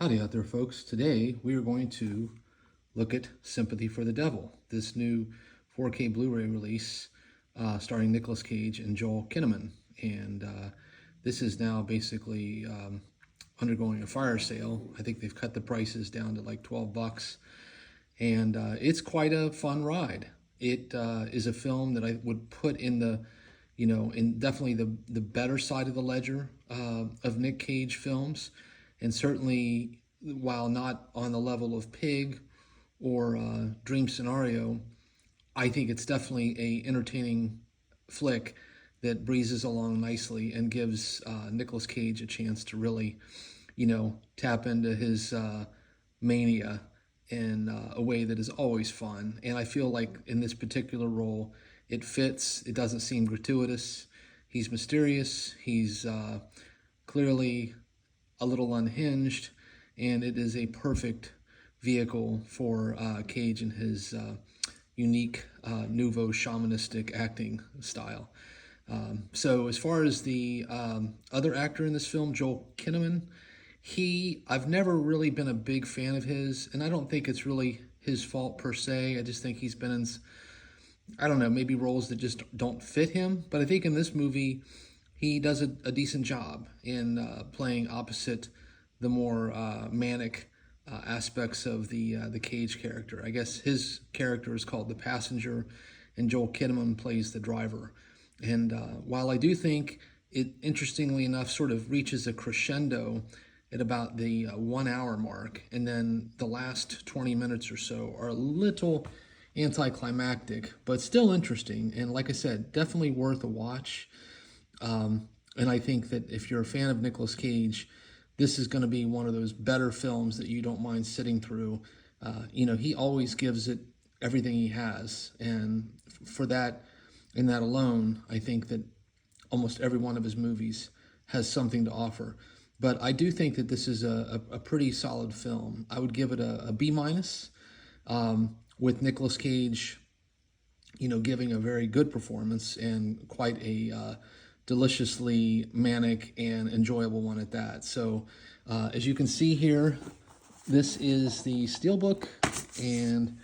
Howdy out there, folks. Today we are going to look at Sympathy for the Devil, this new 4K Blu-ray release starring Nicolas Cage and Joel Kinnaman. And this is now basically undergoing a fire sale. I think they've cut the prices down to like 12 bucks. And it's quite a fun ride. It is a film that I would put in the, in definitely the better side of the ledger of Nick Cage films. And certainly, while not on the level of Pig or Dream Scenario, I think it's definitely a entertaining flick that breezes along nicely and gives Nicolas Cage a chance to really, tap into his mania in a way that is always fun. And I feel like in this particular role, it fits. It doesn't seem gratuitous. He's mysterious. He's clearly a little unhinged, and it is a perfect vehicle for Cage and his unique nouveau shamanistic acting style. So as far as the other actor in this film, Joel Kinnaman, I've never really been a big fan of his, and I don't think it's really his fault per se. I just think he's been in, I don't know, maybe roles that just don't fit him. But I think in this movie, he does a decent job in playing opposite the more manic aspects of the Cage character. I guess his character is called the passenger, and Joel Kinnaman plays the driver. And while I do think it, interestingly enough, sort of reaches a crescendo at about the 1 hour mark, and then the last 20 minutes or so are a little anticlimactic, but still interesting. And like I said, definitely worth a watch. And I think that if you're a fan of Nicolas Cage, this is going to be one of those better films that you don't mind sitting through. He always gives it everything he has. And for that, in that alone, I think that almost every one of his movies has something to offer. But I do think that this is a pretty solid film. I would give it a B-, with Nicolas Cage, giving a very good performance and quite a deliciously manic and enjoyable one at that. So as you can see here, this is the Steelbook, and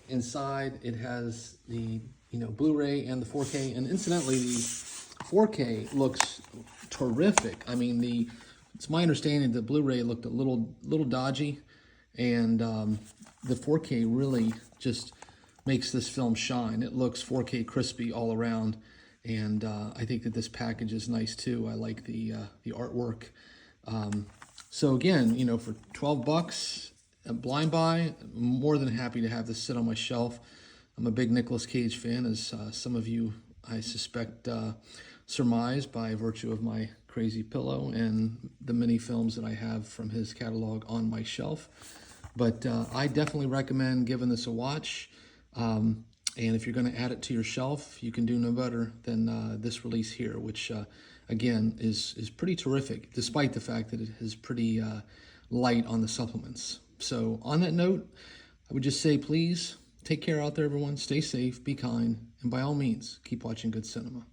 inside it has the Blu-ray and the 4K. And incidentally, the 4K looks terrific. I mean, it's my understanding that Blu-ray looked a little dodgy, and the 4K really just makes this film shine. It looks 4K crispy all around. And I think that this package is nice too. I like the artwork. So again, for 12 bucks, a blind buy, I'm more than happy to have this sit on my shelf. I'm a big Nicolas Cage fan, as some of you, I suspect, surmise by virtue of my crazy pillow and the many films that I have from his catalog on my shelf. But I definitely recommend giving this a watch. And if you're going to add it to your shelf, you can do no better than this release here, which, again, is pretty terrific, despite the fact that it is pretty light on the supplements. So on that note, I would just say, please, take care out there, everyone. Stay safe, be kind, and by all means, keep watching good cinema.